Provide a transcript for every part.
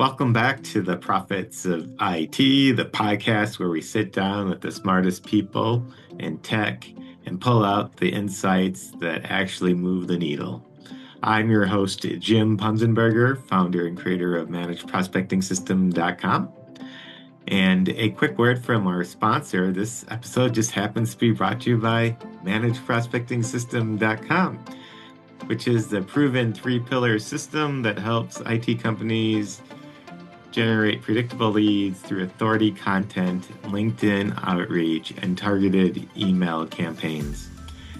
Welcome back to the Prophets of IT, the podcast where we sit down with the smartest people in tech and pull out the insights that actually move the needle. I'm your host, Jim Punzenberger, founder and creator of ManagedProspectingSystem.com. And a quick word from our sponsor. This episode just happens to be brought to you by ManagedProspectingSystem.com, which is the proven three-pillar system that helps IT companies generate predictable leads through authority content, LinkedIn outreach, and targeted email campaigns.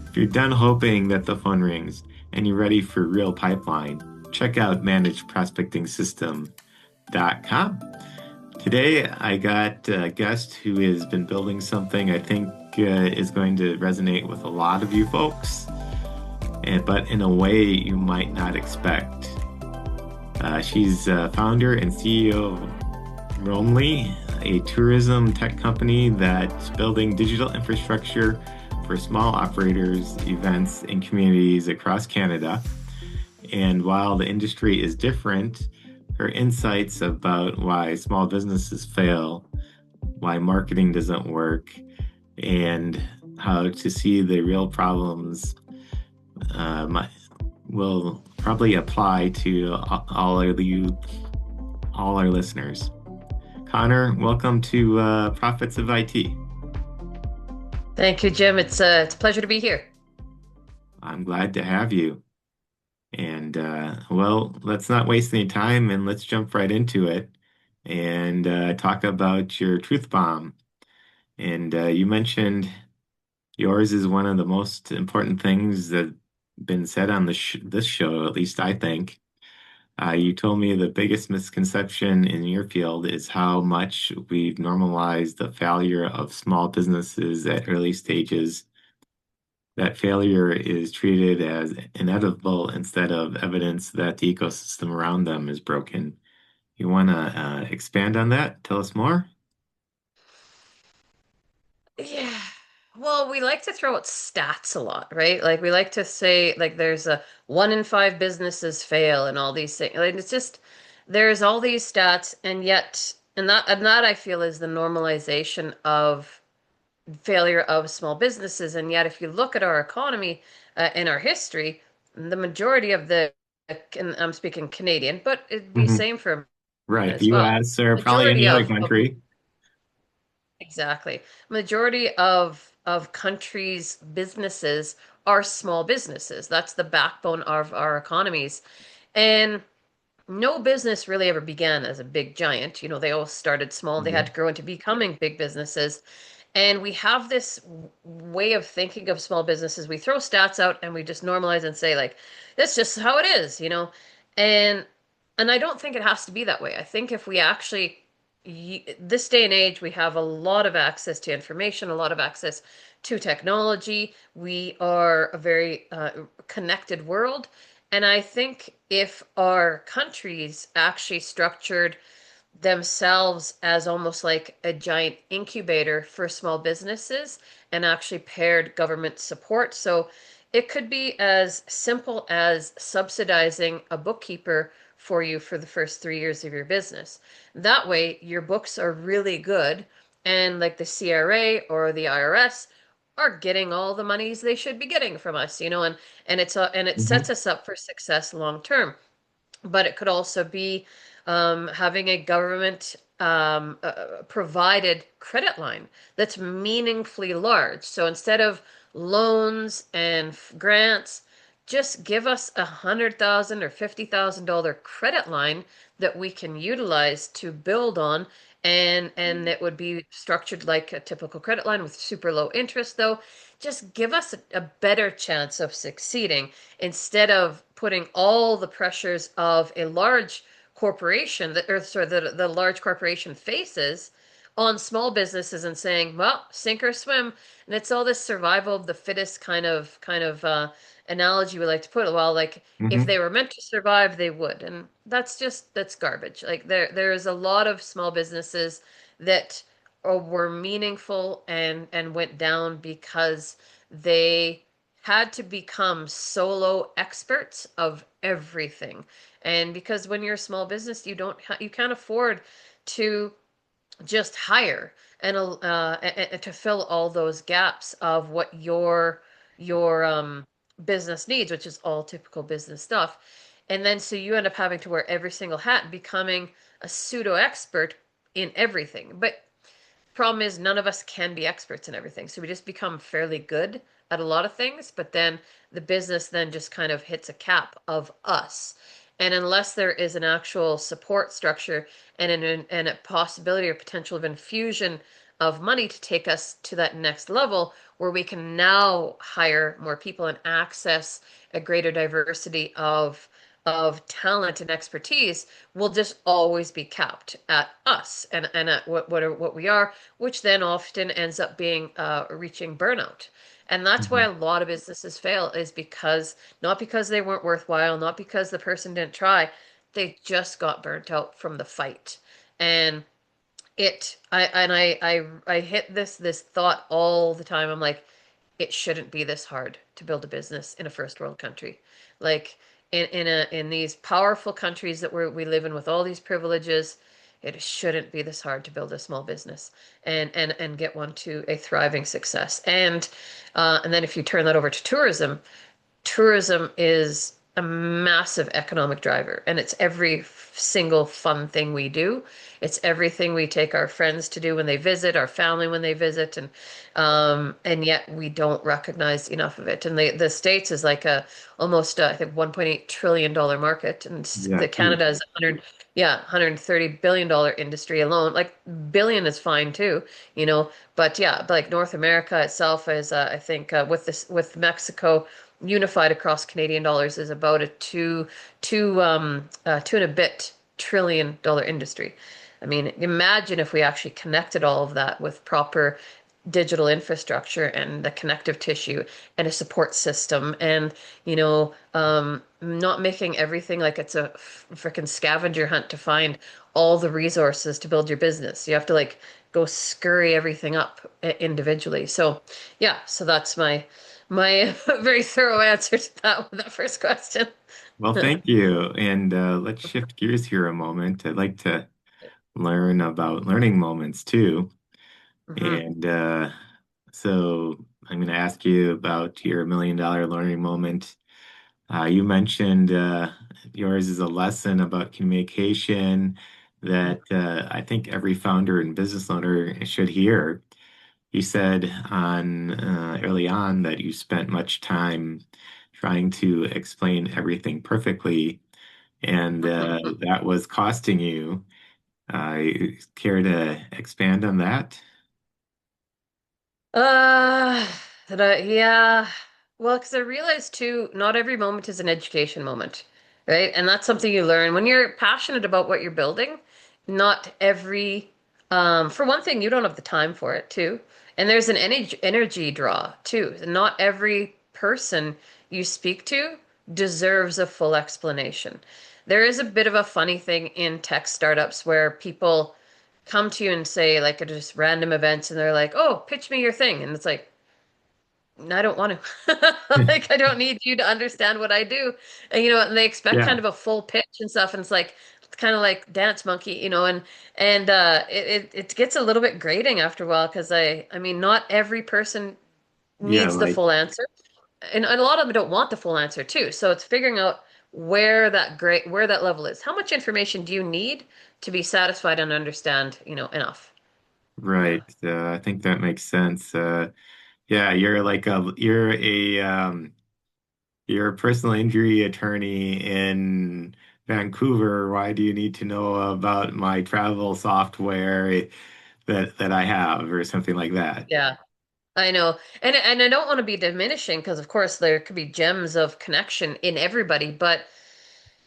If you're done hoping that the phone rings and you're ready for real pipeline, check out ManagedProspectingSystem.com. Today, I got a guest who has been building something I think is going to resonate with a lot of you folks, but in a way you might not expect. She's founder and CEO of Roamlii, a tourism tech company that's building digital infrastructure for small operators, events, and communities across Canada. And while the industry is different, her insights about why small businesses fail, why marketing doesn't work, and how to see the real problems will probably apply to all our listeners. Conor, welcome to Prophets of IT. Thank you, Jim. It's a pleasure to be here. I'm glad to have you. And well, let's not waste any time and let's jump right into it and talk about your truth bomb. And you mentioned yours is one of the most important things that been said on this show, at least I think. You told me the biggest misconception in your field is how much we've normalized the failure of small businesses at early stages. That failure is treated as inevitable instead of evidence that the ecosystem around them is broken. You want to expand on that? Tell us more? Yeah. Well, we like to throw out stats a lot, right? Like we like to say like there's a 1 in 5 businesses fail and all these things. Like it's just there's all these stats and yet and that I feel is the normalization of failure of small businesses. And yet if you look at our economy in our history, the majority of and I'm speaking Canadian, but it'd be Mhm. same for America Right. The as well. US or probably any Majority other of country. Exactly. Majority of countries' businesses are small businesses. That's the backbone of our economies. And no business really ever began as a big giant. You know, they all started small. They had Mhm. to grow into becoming big businesses. And we have this way of thinking of small businesses. We throw stats out and we just normalize and say, like, that's just how it is, you know? And and I don't think it has to be that way. I think if we actually this day and age, we have a lot of access to information, a lot of access to technology. We are a very connected world. And I think if our countries actually structured themselves as almost like a giant incubator for small businesses and actually paired government support. So it could be as simple as subsidizing a bookkeeper for you for the first 3 years of your business. That way, your books are really good, and like the CRA or the IRS are getting all the monies they should be getting from us, you know, and it Mhm. sets us up for success long term. But it could also be having a government provided credit line that's meaningfully large. So instead of loans and grants, just give us $100,000 or $50,000 credit line that we can utilize to build on. And it would be structured like a typical credit line with super low interest, though. Just give us a better chance of succeeding instead of putting all the pressures of a large corporation that or sorry the large corporation faces on small businesses and saying, well, sink or swim. And it's all this survival of the fittest kind of analogy we like to put. Well, like if Mhm. they were meant to survive, they would. And that's garbage. Like there is a lot of small businesses that were meaningful and went down because they had to become solo experts of everything. And because when you're a small business, you can't afford to just hire and to fill all those gaps of what your business needs, which is all typical business stuff. And then so you end up having to wear every single hat, becoming a pseudo expert in everything. But problem is, none of us can be experts in everything. So we just become fairly good at a lot of things, but then the business then just kind of hits a cap of us. And unless there is an actual support structure and a possibility or potential of infusion of money to take us to that next level where we can now hire more people and access a greater diversity of talent and expertise, will just always be capped at us and at what we are, which then often ends up being reaching burnout. And that's why Mhm. a lot of businesses fail, is because not because they weren't worthwhile, not because the person didn't try, they just got burnt out from the fight. And I hit this thought all the time. I'm like, it shouldn't be this hard to build a business in a first world country. Like in these powerful countries that we live in with all these privileges, it shouldn't be this hard to build a small business and get one to a thriving success. And then if you turn that over to tourism is a massive economic driver, and it's every single fun thing we do. It's everything we take our friends to do when they visit, our family when they visit, and yet we don't recognize enough of it. And the States is like a almost I think $1.8 trillion market, and Yeah, the huge. Canada is 100, yeah, $130 billion industry alone. Like billion is fine too, but yeah, like North America itself is I think with Mexico unified across Canadian dollars is about a two and a bit trillion-dollar industry. I mean, imagine if we actually connected all of that with proper digital infrastructure and the connective tissue and a support system and not making everything like it's a freaking scavenger hunt to find all the resources to build your business. You have to like go scurry everything up individually. So yeah, so that's my very thorough answer to that first question. Well, thank you. And let's shift gears here a moment. I'd like to learn about learning moments too. Hmm. And so I'm going to ask you about your $1 million learning moment. You mentioned yours is a lesson about communication that I think every founder and business owner should hear. You said on early on that you spent much time trying to explain everything perfectly, and that was costing you. Care to expand on that? Uh, yeah. Well, because I realized too, not every moment is an education moment, right? And that's something you learn when you're passionate about what you're building. Not every, for one thing, you don't have the time for it too. And there's an energy draw too. Not every person you speak to deserves a full explanation. There is a bit of a funny thing in tech startups where people come to you and say like at just random events and they're like, "Oh, pitch me your thing." And it's like, I don't want to. Like I don't need you to understand what I do. And they expect kind Yeah, of a full pitch and stuff and it's kind of like dance monkey, and it gets a little bit grating after a while because I mean not every person yeah, needs the like full answer. And a lot of them don't want the full answer too. So it's figuring out where that level is. How much information do you need to be satisfied and understand, enough? Yeah. right. I think that makes sense. Yeah, you're a personal injury attorney in Vancouver. Why do you need to know about my travel software that I have or something like that? Yeah, I know. And I don't want to be diminishing because of course there could be gems of connection in everybody, but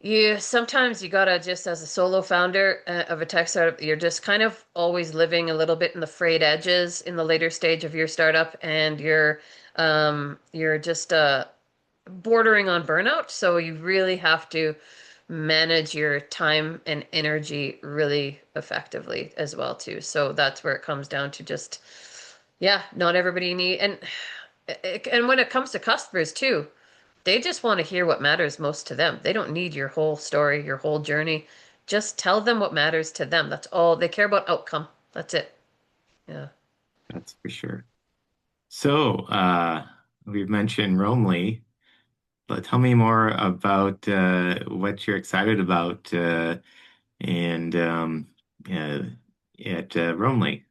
you sometimes you gotta just as a solo founder of a tech startup, you're just kind of always living a little bit in the frayed edges in the later stage of your startup and you're just bordering on burnout. So you really have to manage your time and energy really effectively as well too. So that's where it comes down to just, yeah, not everybody need and And when it comes to customers too, they just want to hear what matters most to them. They don't need your whole story, your whole journey. Just tell them what matters to them. That's all. They care about outcome. That's it. Yeah. That's for sure. So, we've mentioned Roamlii, but tell me more about what you're excited about and uh, at Roamlii.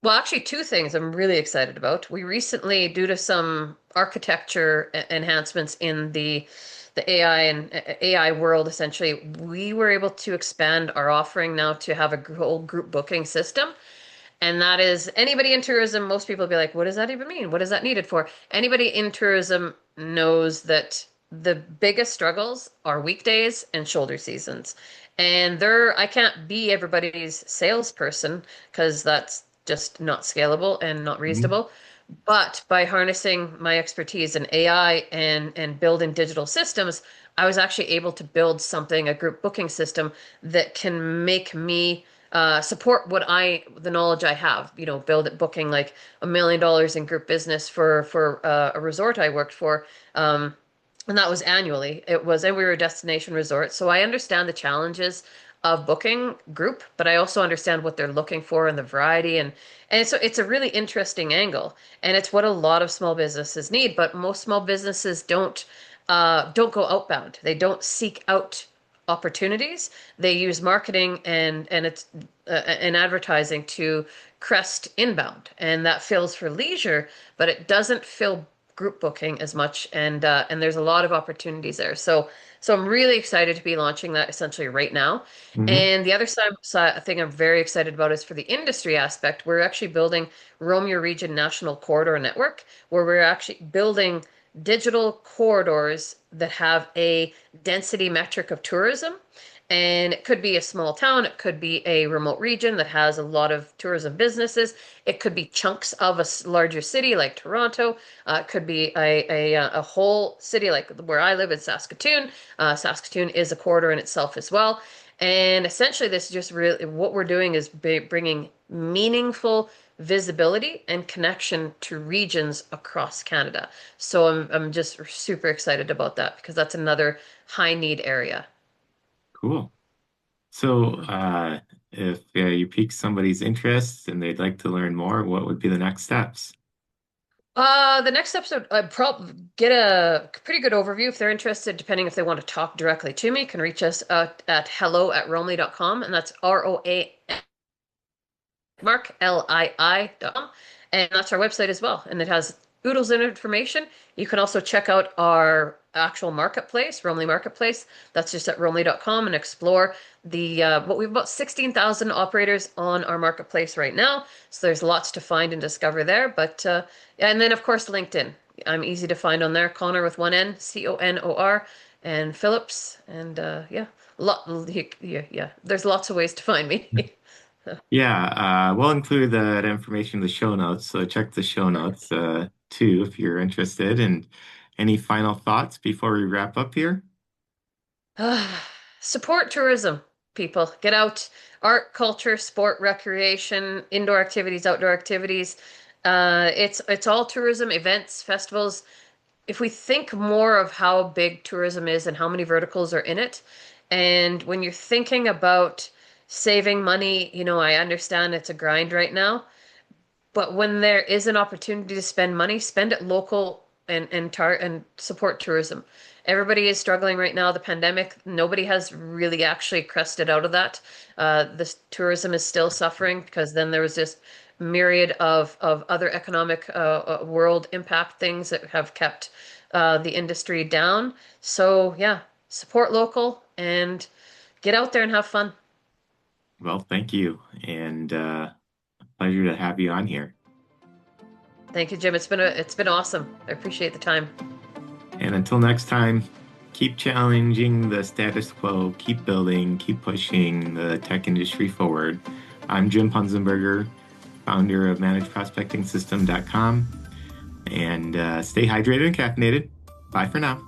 Well, actually, two things I'm really excited about. We recently, due to some architecture enhancements in the AI and AI world, essentially, we were able to expand our offering now to have a whole group booking system. And that is anybody in tourism, most people will be like, what does that even mean? What is that needed for? Anybody in tourism knows that the biggest struggles are weekdays and shoulder seasons. And I can't be everybody's salesperson because that's just not scalable and not Mhm. reasonable. But by harnessing my expertise in AI and building digital systems, I was actually able to build something, a group booking system that can make me support the knowledge I have. You know, build it booking like $1 million in group business for a resort I worked for. And that was annually. And we were a destination resort. So I understand the challenges of booking group, but I also understand what they're looking for and the variety and so it's a really interesting angle. And it's what a lot of small businesses need, but most small businesses don't go outbound. They don't seek out opportunities. They use marketing and advertising to crest inbound, and that fills for leisure, but it doesn't fill group booking as much. And there's a lot of opportunities there. So I'm really excited to be launching that essentially right now. Hmm. And the other thing I'm very excited about is for the industry aspect. We're actually building Roam Your Region National Corridor Network, where we're actually building digital corridors that have a density metric of tourism. And it could be a small town, it could be a remote region that has a lot of tourism businesses. It could be chunks of a larger city like Toronto. It could be a whole city like where I live in Saskatoon. Saskatoon is a corridor in itself as well. And essentially, this is just really what we're doing is bringing meaningful visibility and connection to regions across Canada. So I'm just super excited about that because that's another high need area. Cool. So, if you pique somebody's interest and they'd like to learn more, what would be the next steps? The next episode, I'd probably get a pretty good overview if they're interested, depending if they want to talk directly to me, can reach us at hello@roamly.com, and that's ROA Mark, LII.com. And that's our website as well. And it has oodles of information. You can also check out our actual marketplace, Roamlii Marketplace. That's just at roamlii.com and explore what we've about 16,000 operators on our marketplace right now. So there's lots to find and discover there. But yeah, and then of course LinkedIn. I'm easy to find on there. Connor with one N, Conor, and Phillips. And yeah, yeah. There's lots of ways to find me. Yeah, we'll include that information in the show notes. So check the show notes too if you're interested. And any final thoughts before we wrap up here? Support tourism, people. Get out, art, culture, sport, recreation, indoor activities, outdoor activities. It's all tourism, events, festivals. If we think more of how big tourism is and how many verticals are in it, and when you're thinking about saving money, you know, I understand it's a grind right now. But when there is an opportunity to spend money, spend it local and support tourism. Everybody is struggling right now. The pandemic, nobody has really actually crested out of that. This tourism is still suffering because then there was this myriad of other economic world impact things that have kept the industry down. So yeah, support local and get out there and have fun. Well, thank you, and pleasure to have you on here. Thank you, Jim. It's been awesome. I appreciate the time. And until next time, keep challenging the status quo, keep building, keep pushing the tech industry forward. I'm Jim Punzenberger, founder of ManageProspectingSystem.com, and stay hydrated and caffeinated. Bye for now.